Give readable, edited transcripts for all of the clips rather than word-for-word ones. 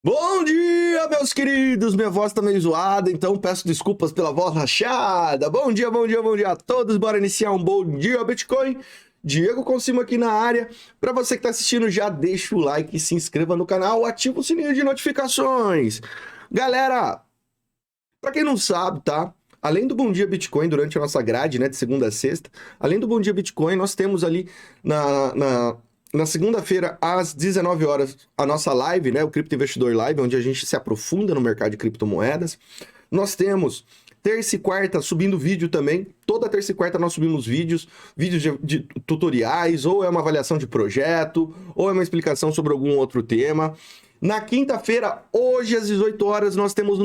Bom dia, meus queridos! Minha voz tá meio zoada, então peço desculpas pela voz rachada. Bom dia, bom dia, bom dia a todos. Bora iniciar um bom dia, Bitcoin. Diego Consimo aqui na área. Para você que tá assistindo, já deixa o like, se inscreva no canal, ativa o sininho de notificações. Galera, para quem não sabe, tá? Além do Bom Dia Bitcoin, durante a nossa grade, né, de segunda a sexta, além do Bom Dia Bitcoin, nós temos ali na segunda-feira, às 19 horas, a nossa live, né, o Cripto Investidor Live, onde a gente se aprofunda no mercado de criptomoedas. Nós temos terça e quarta subindo vídeo também. Toda terça e quarta nós subimos vídeos de tutoriais, ou é uma avaliação de projeto, ou é uma explicação sobre algum outro tema. Na quinta-feira, hoje às 18 horas, nós temos o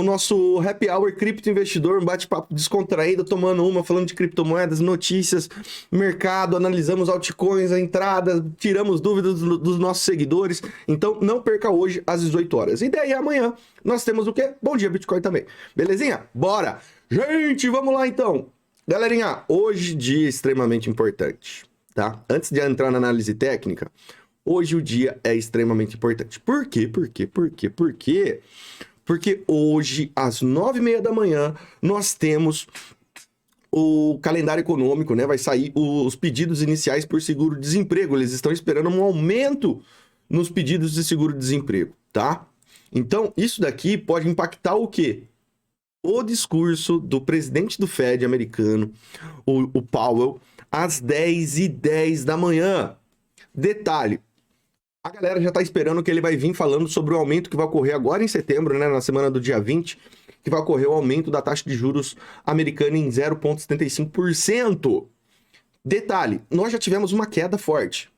nosso Happy Hour Cripto Investidor, um bate-papo descontraído, tomando uma, falando de criptomoedas, notícias, mercado, analisamos altcoins, a entrada, tiramos dúvidas dos nossos seguidores. Então, não perca hoje às 18 horas. E daí, amanhã, nós temos o quê? Bom Dia Bitcoin também. Belezinha? Bora! Gente, vamos lá então! Galerinha, hoje dia extremamente importante, tá? Antes de entrar na análise técnica, hoje o dia é extremamente importante. Por quê? Porque hoje, às 9h30 da manhã, nós temos o calendário econômico, né? Vai sair os pedidos iniciais por seguro-desemprego. Eles estão esperando um aumento nos pedidos de seguro-desemprego, tá? Então, isso daqui pode impactar o quê? O discurso do presidente do Fed americano, o Powell, às 10h10 da manhã. Detalhe, a galera já tá esperando que ele vai vir falando sobre o aumento que vai ocorrer agora em setembro, né, na semana do dia 20, que vai ocorrer o aumento da taxa de juros americana em 0,75%. Detalhe, nós já tivemos uma queda forte.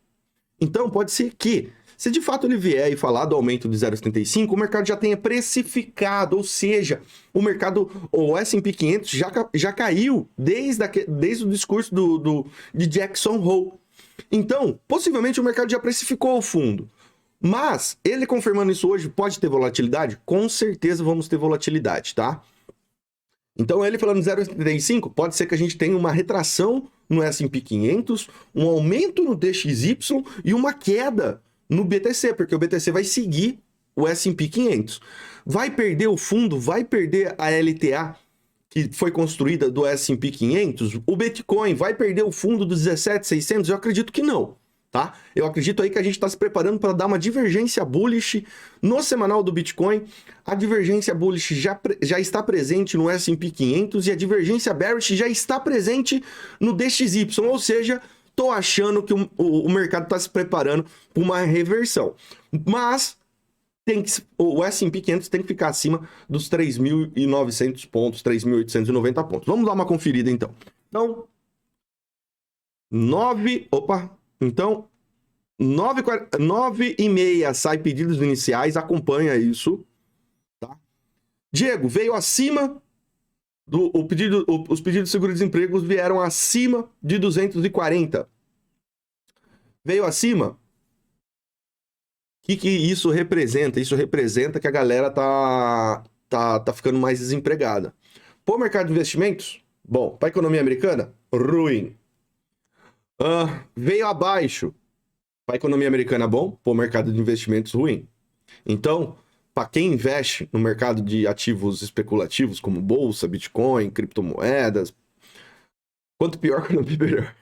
Então pode ser que, se de fato ele vier e falar do aumento de 0,75, o mercado já tenha precificado, ou seja, o S&P 500 já caiu desde o discurso de Jackson Hole. Então, possivelmente o mercado já precificou o fundo. Mas, ele confirmando isso hoje, pode ter volatilidade? Com certeza vamos ter volatilidade, tá? Então, ele falando 0,75, pode ser que a gente tenha uma retração no S&P 500, um aumento no DXY e uma queda no BTC, porque o BTC vai seguir o S&P 500. Vai perder o fundo, vai perder a LTA, que foi construída do S&P 500, o Bitcoin vai perder o fundo dos 17.600? Eu acredito que não, tá? Eu acredito aí que a gente está se preparando para dar uma divergência bullish no semanal do Bitcoin. A divergência bullish já está presente no S&P 500 e a divergência bearish já está presente no DXY, ou seja, tô achando que o mercado está se preparando para uma reversão. Mas o S&P 500 tem que ficar acima dos 3.900 pontos, 3.890 pontos. Vamos dar uma conferida, então. Então, 9h30 sai pedidos iniciais, acompanha isso, tá? Diego, veio acima os pedidos de seguro-desemprego vieram acima de 240. Veio acima? O que isso representa? Isso representa que a galera tá ficando mais desempregada. Pô, mercado de investimentos? Bom. Para a economia americana? Ruim. Veio abaixo. Para a economia americana, bom. Pô, mercado de investimentos, ruim. Então, para quem investe no mercado de ativos especulativos, como bolsa, Bitcoin, criptomoedas, quanto pior, quanto melhor.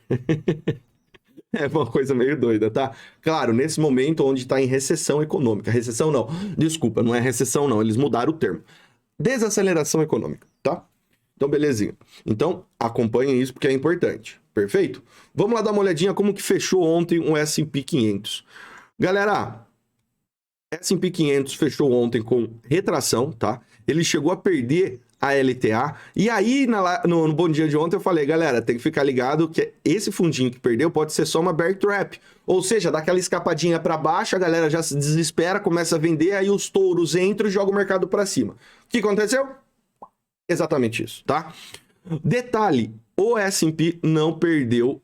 É uma coisa meio doida, tá? Claro, nesse momento onde está em recessão econômica. Recessão não. Desculpa, não é recessão não. Eles mudaram o termo. Desaceleração econômica, tá? Então, belezinha. Então, acompanhem isso porque é importante. Perfeito? Vamos lá dar uma olhadinha como que fechou ontem o S&P 500. Galera, S&P 500 fechou ontem com retração, tá? Ele chegou a perder a LTA. E aí, no Bom Dia de ontem, eu falei, galera, tem que ficar ligado que esse fundinho que perdeu pode ser só uma bear trap. Ou seja, dá aquela escapadinha para baixo, a galera já se desespera, começa a vender, aí os touros entram e jogam o mercado para cima. O que aconteceu? Exatamente isso, tá? Detalhe, o S&P não perdeu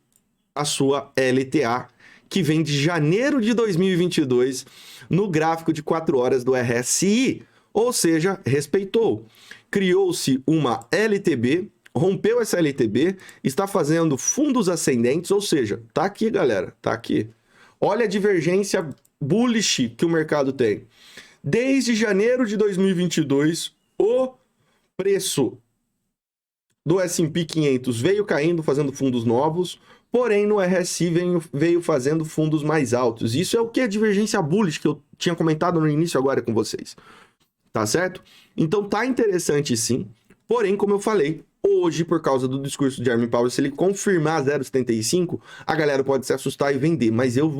a sua LTA, que vem de janeiro de 2022, no gráfico de 4 horas do RSI. Ou seja, respeitou. Criou-se uma LTB, rompeu essa LTB, está fazendo fundos ascendentes, ou seja, tá aqui, galera, tá aqui. Olha a divergência bullish que o mercado tem. Desde janeiro de 2022, o preço do S&P 500 veio caindo, fazendo fundos novos, porém no RSI veio fazendo fundos mais altos. Isso é o que? A divergência bullish que eu tinha comentado no início agora com vocês. Tá certo? Então tá interessante sim, porém, como eu falei, hoje, por causa do discurso de Jerome Powell, se ele confirmar 0,75, a galera pode se assustar e vender, mas eu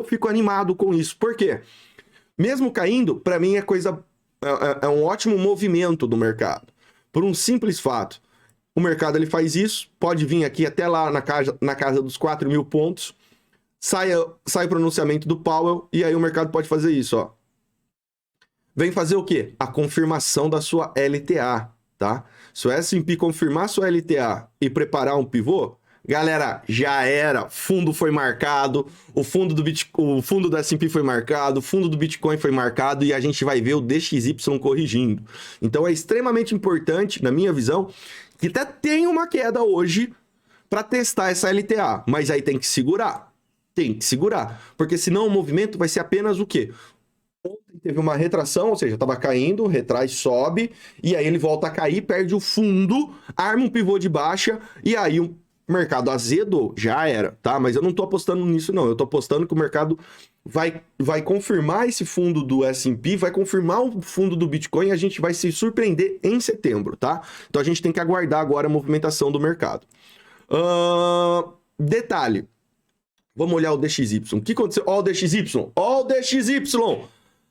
fico animado com isso. Por quê? Mesmo caindo, para mim é um ótimo movimento do mercado, por um simples fato. O mercado ele faz isso, pode vir aqui até lá na casa dos 4.000 pontos, sai o pronunciamento do Powell, e aí o mercado pode fazer isso, ó. Vem fazer o quê? A confirmação da sua LTA, tá? Se o S&P confirmar sua LTA e preparar um pivô, galera, já era. Fundo foi marcado, o fundo do S&P foi marcado, o fundo do Bitcoin foi marcado e a gente vai ver o DXY corrigindo. Então é extremamente importante, na minha visão, que até tem uma queda hoje para testar essa LTA, mas aí tem que segurar. Tem que segurar, porque senão o movimento vai ser apenas o quê? Ontem teve uma retração, ou seja, estava caindo, retrai, sobe, e aí ele volta a cair, perde o fundo, arma um pivô de baixa, e aí o mercado azedo já era, tá? Mas eu não tô apostando nisso, não. Eu tô apostando que o mercado vai confirmar esse fundo do S&P, vai confirmar o fundo do Bitcoin e a gente vai se surpreender em setembro, tá? Então a gente tem que aguardar agora a movimentação do mercado. Detalhe. Vamos olhar o DXY. O que aconteceu? Ó o DXY. Ó o DXY.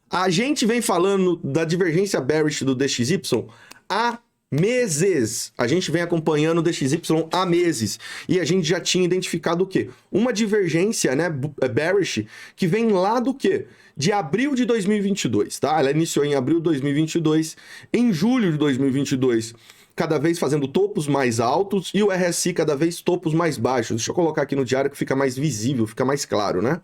A gente vem falando da divergência bearish do DXY há meses. A gente vem acompanhando o DXY há meses. E a gente já tinha identificado o quê? Uma divergência, né, bearish, que vem lá do quê? De abril de 2022, tá? Ela iniciou em abril de 2022. Em julho de 2022, cada vez fazendo topos mais altos e o RSI cada vez topos mais baixos. Deixa eu colocar aqui no diário que fica mais visível, fica mais claro, né?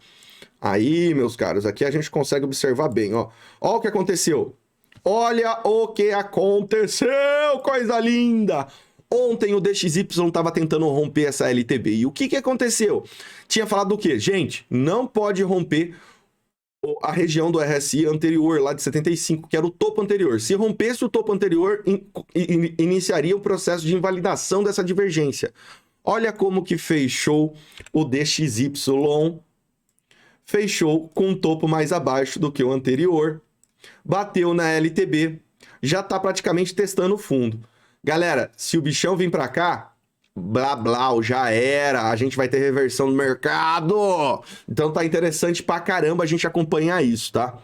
Aí, meus caros, aqui a gente consegue observar bem, ó. Ó o que aconteceu. Olha o que aconteceu, coisa linda! Ontem o DXY estava tentando romper essa LTB. E o que aconteceu? Tinha falado do quê? Gente, não pode romper a região do RSI anterior, lá de 75, que era o topo anterior. Se rompesse o topo anterior, iniciaria o processo de invalidação dessa divergência. Olha como que fechou o DXY. Fechou com um topo mais abaixo do que o anterior, bateu na LTB, já está praticamente testando o fundo. Galera, se o bichão vir para cá, blá blá, já era, a gente vai ter reversão no mercado. Então tá interessante pra caramba a gente acompanhar isso, tá?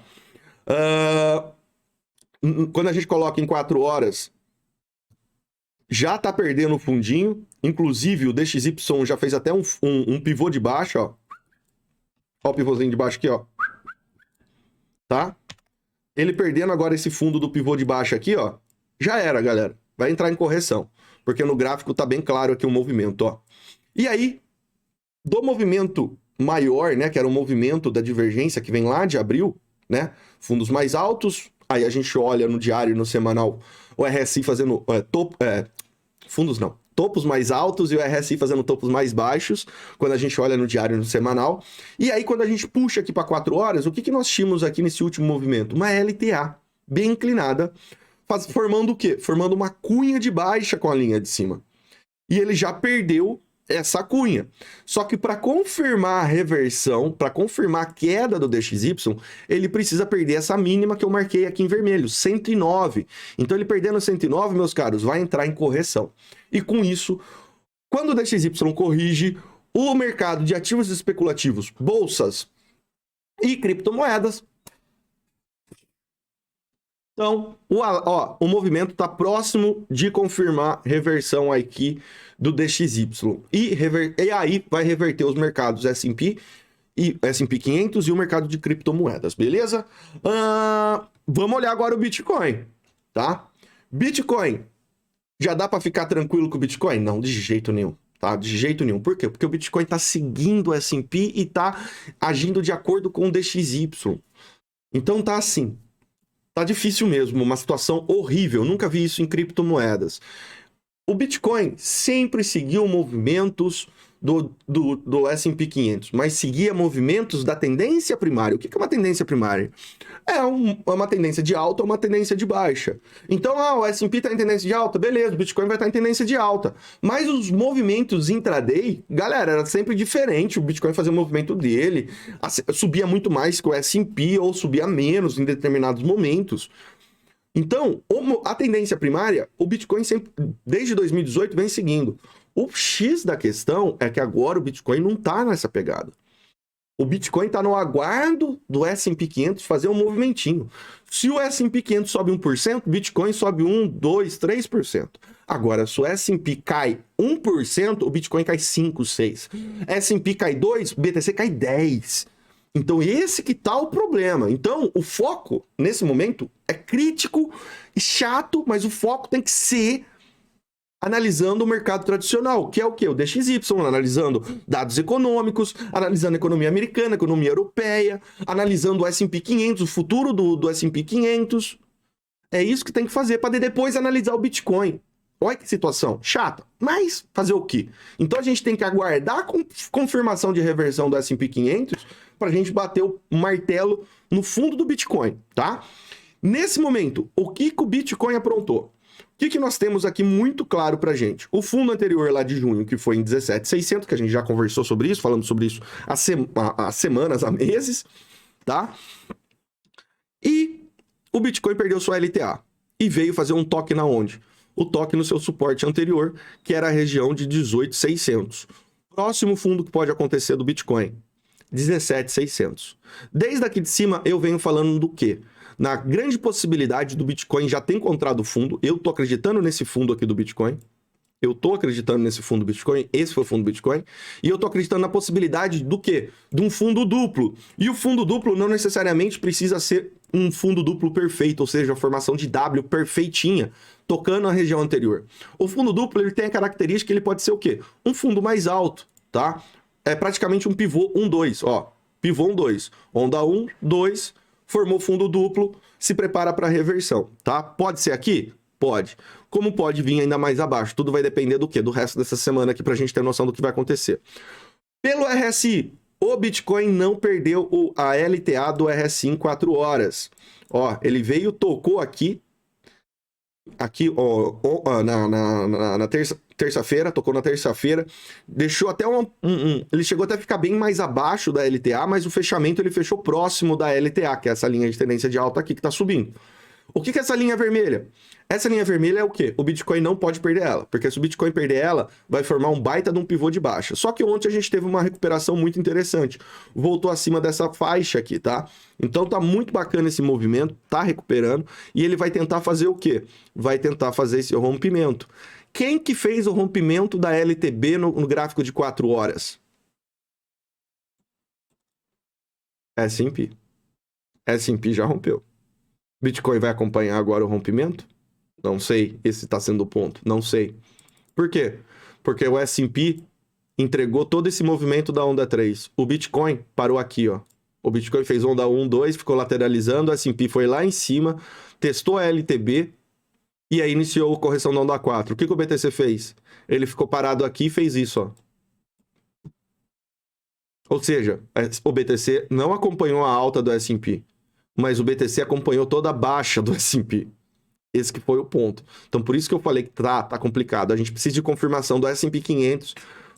Quando a gente coloca em 4 horas, já tá perdendo o fundinho, inclusive o DXY já fez até um pivô de baixo, ó. Ó o pivôzinho de baixo aqui, ó. Tá? Ele perdendo agora esse fundo do pivô de baixo aqui, ó. Já era, galera. Vai entrar em correção. Porque no gráfico tá bem claro aqui o movimento, ó. E aí, do movimento maior, né? Que era o movimento da divergência que vem lá de abril, né? Fundos mais altos. Aí a gente olha no diário e no semanal o RSI fazendo fundos não. Topos mais altos e o RSI fazendo topos mais baixos, quando a gente olha no diário e no semanal. E aí, quando a gente puxa aqui para 4 horas, o que nós tínhamos aqui nesse último movimento? Uma LTA bem inclinada, formando o quê? Formando uma cunha de baixa com a linha de cima. E ele já perdeu essa cunha. Só que para confirmar a reversão, para confirmar a queda do DXY, ele precisa perder essa mínima que eu marquei aqui em vermelho, 109. Então ele perdendo 109, meus caros, vai entrar em correção. E com isso, quando o DXY corrige, o mercado de ativos especulativos, bolsas e criptomoedas, então, o movimento está próximo de confirmar reversão aqui do DXY. E aí vai reverter os mercados S&P 500 e o mercado de criptomoedas, beleza? Vamos olhar agora o Bitcoin, tá? Bitcoin, já dá para ficar tranquilo com o Bitcoin? Não, de jeito nenhum. Tá? De jeito nenhum. Por quê? Porque o Bitcoin está seguindo o S&P e está agindo de acordo com o DXY. Então tá assim. Tá difícil mesmo, uma situação horrível. Nunca vi isso em criptomoedas. O Bitcoin sempre seguiu movimentos do S&P 500, mas seguia movimentos da tendência primária. O que é uma tendência primária? É uma tendência de alta ou uma tendência de baixa. Então, o S&P está em tendência de alta, beleza, o Bitcoin vai estar em tendência de alta. Mas os movimentos intraday, galera, era sempre diferente. O Bitcoin fazia o movimento dele, subia muito mais que o S&P ou subia menos em determinados momentos. Então, a tendência primária, o Bitcoin sempre, desde 2018, vem seguindo. O X da questão é que agora o Bitcoin não está nessa pegada. O Bitcoin está no aguardo do S&P 500 fazer um movimentinho. Se o S&P 500 sobe 1%, o Bitcoin sobe 1, 2, 3%. Agora, se o S&P cai 1%, o Bitcoin cai 5, 6. S&P cai 2, o BTC cai 10. Então, esse que tá o problema. Então, o foco, nesse momento, é crítico e chato, mas o foco tem que ser analisando o mercado tradicional, que é o quê? O DXY, analisando dados econômicos, analisando a economia americana, a economia europeia, analisando o S&P 500, o futuro do S&P 500. É isso que tem que fazer para depois analisar o Bitcoin. Olha que situação chata, mas fazer o quê? Então a gente tem que aguardar a confirmação de reversão do S&P 500 para a gente bater o martelo no fundo do Bitcoin, tá? Nesse momento, o que o Bitcoin aprontou? O que nós temos aqui muito claro pra gente? O fundo anterior lá de junho, que foi em 17.600, que a gente já conversou sobre isso, falando sobre isso há semanas, há meses, tá? E o Bitcoin perdeu sua LTA e veio fazer um toque na onde? O toque no seu suporte anterior, que era a região de 18.600. Próximo fundo que pode acontecer do Bitcoin, 17.600. Desde aqui de cima, eu venho falando do quê? Na grande possibilidade do Bitcoin já ter encontrado o fundo. Eu tô acreditando nesse fundo aqui do Bitcoin. Eu tô acreditando nesse fundo do Bitcoin. Esse foi o fundo do Bitcoin. E eu tô acreditando na possibilidade do quê? De um fundo duplo. E o fundo duplo não necessariamente precisa ser um fundo duplo perfeito, ou seja, a formação de W perfeitinha, tocando a região anterior. O fundo duplo, ele tem a característica que ele pode ser o quê? Um fundo mais alto, tá? É praticamente um pivô 1-2, ó. Pivô 1-2. Onda 1, 2... formou fundo duplo, se prepara para reversão, tá? Pode ser aqui? Pode. Como pode vir ainda mais abaixo? Tudo vai depender do quê? Do resto dessa semana aqui para a gente ter noção do que vai acontecer. Pelo RSI, o Bitcoin não perdeu a LTA do RSI em 4 horas. Ó, ele veio, tocou aqui, ó, na terça-feira, tocou na terça-feira, deixou até ele chegou até a ficar bem mais abaixo da LTA, mas o fechamento ele fechou próximo da LTA, que é essa linha de tendência de alta aqui que tá subindo. O que é essa linha vermelha? Essa linha vermelha é o quê? O Bitcoin não pode perder ela, porque se o Bitcoin perder ela, vai formar um baita de um pivô de baixa. Só que ontem a gente teve uma recuperação muito interessante. Voltou acima dessa faixa aqui, tá? Então tá muito bacana esse movimento, tá recuperando, e ele vai tentar fazer o quê? Vai tentar fazer esse rompimento. Quem que fez o rompimento da LTB no gráfico de 4 horas? S&P. S&P já rompeu. Bitcoin vai acompanhar agora o rompimento? Não sei. Esse está sendo o ponto. Não sei. Por quê? Porque o S&P entregou todo esse movimento da onda 3. O Bitcoin parou aqui, ó. O Bitcoin fez onda 1, 2, ficou lateralizando, o S&P foi lá em cima, testou a LTB e aí iniciou a correção da onda 4. O que o BTC fez? Ele ficou parado aqui e fez isso, ó. Ou seja, o BTC não acompanhou a alta do S&P, mas o BTC acompanhou toda a baixa do S&P. Esse que foi o ponto. Então, por isso que eu falei que tá complicado. A gente precisa de confirmação do S&P 500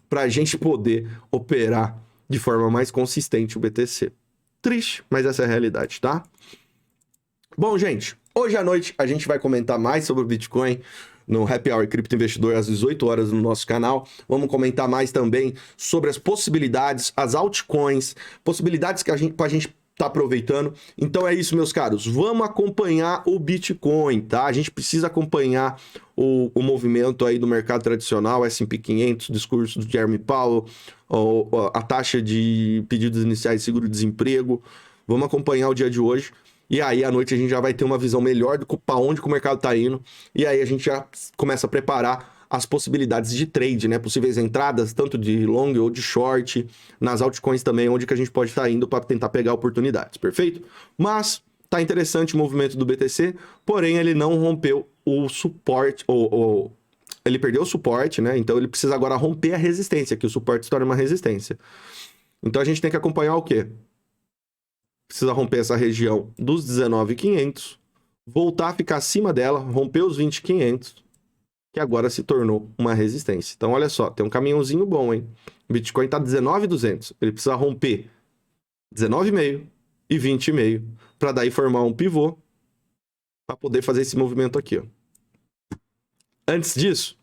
para a gente poder operar de forma mais consistente o BTC. Triste, mas essa é a realidade, tá? Bom, gente, hoje à noite a gente vai comentar mais sobre o Bitcoin no Happy Hour Cripto Investidor às 18 horas no nosso canal. Vamos comentar mais também sobre as possibilidades, as altcoins, possibilidades que a gente tá aproveitando. Então é isso, meus caros. Vamos acompanhar o Bitcoin, tá? A gente precisa acompanhar o movimento aí do mercado tradicional, S&P 500, discurso do Jeremy Powell, a taxa de pedidos iniciais de seguro-desemprego. Vamos acompanhar o dia de hoje. E aí, à noite, a gente já vai ter uma visão melhor para onde que o mercado tá indo. E aí, a gente já começa a preparar as possibilidades de trade, né? Possíveis entradas, tanto de long ou de short, nas altcoins também, onde que a gente pode estar indo para tentar pegar oportunidades, perfeito? Mas tá interessante o movimento do BTC, porém ele não rompeu o suporte, ele perdeu o suporte, né? Então ele precisa agora romper a resistência, que o suporte se torna uma resistência. Então a gente tem que acompanhar o quê? Precisa romper essa região dos 19.500, voltar a ficar acima dela, romper os 20.500, que agora se tornou uma resistência. Então olha só, tem um caminhãozinho bom, hein? O Bitcoin tá 19.200, ele precisa romper 19,5 e 20,5 para daí formar um pivô para poder fazer esse movimento aqui, ó. Antes disso,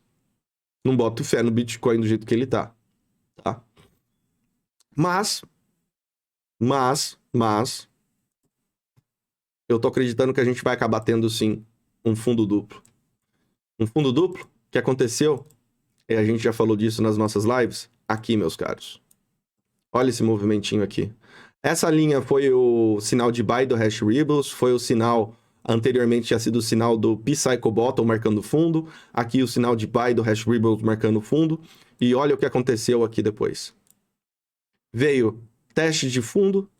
não boto fé no Bitcoin do jeito que ele tá, tá? Mas, eu tô acreditando que a gente vai acabar tendo, sim, um fundo duplo. Um fundo duplo que aconteceu, e a gente já falou disso nas nossas lives, aqui, meus caros. Olha esse movimentinho aqui. Essa linha foi o sinal de buy do Hash Rebels, foi o sinal... Anteriormente tinha sido o sinal do P-Cycle Bottom marcando fundo. Aqui o sinal de buy do Hash Rebels marcando fundo. E olha o que aconteceu aqui depois. Veio teste de fundo,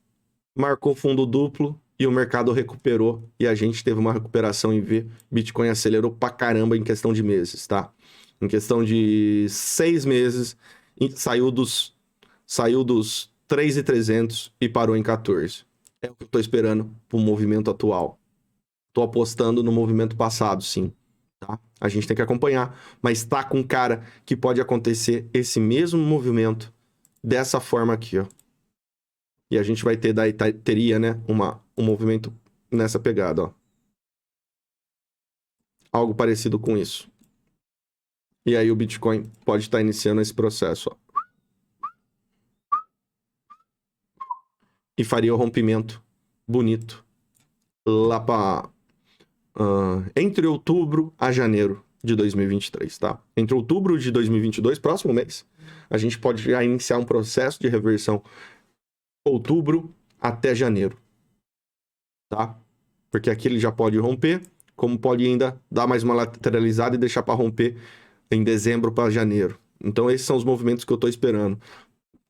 marcou fundo duplo e o mercado recuperou. E a gente teve uma recuperação em V. Bitcoin acelerou pra caramba em questão de meses, tá? Em questão de 6 meses, saiu dos 3.300 e parou em 14. É o que eu tô esperando pro movimento atual. Tô apostando no movimento passado, sim. Tá? A gente tem que acompanhar. Mas tá com cara que pode acontecer esse mesmo movimento dessa forma aqui, ó. E a gente vai ter, daí teria, né, um movimento nessa pegada, ó. Algo parecido com isso. E aí o Bitcoin pode estar iniciando esse processo, ó. E faria o rompimento bonito lá para... entre outubro a janeiro de 2023, tá? Entre outubro de 2022, próximo mês, a gente pode já iniciar um processo de reversão outubro até janeiro, tá? Porque aqui ele já pode romper, como pode ainda dar mais uma lateralizada e deixar para romper em dezembro para janeiro. Então esses são os movimentos que eu tô esperando.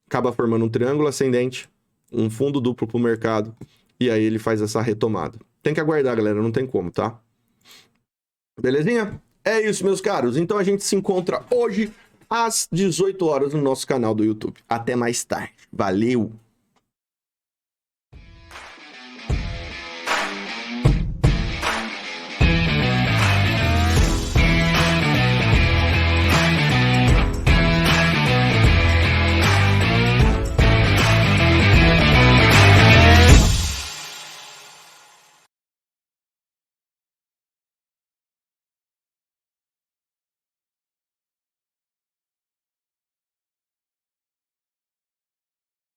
Acaba formando um triângulo ascendente, um fundo duplo pro mercado, e aí ele faz essa retomada. Tem que aguardar, galera, não tem como, tá? Belezinha? É isso, meus caros. Então a gente se encontra hoje às 18 horas no nosso canal do YouTube. Até mais tarde. Valeu!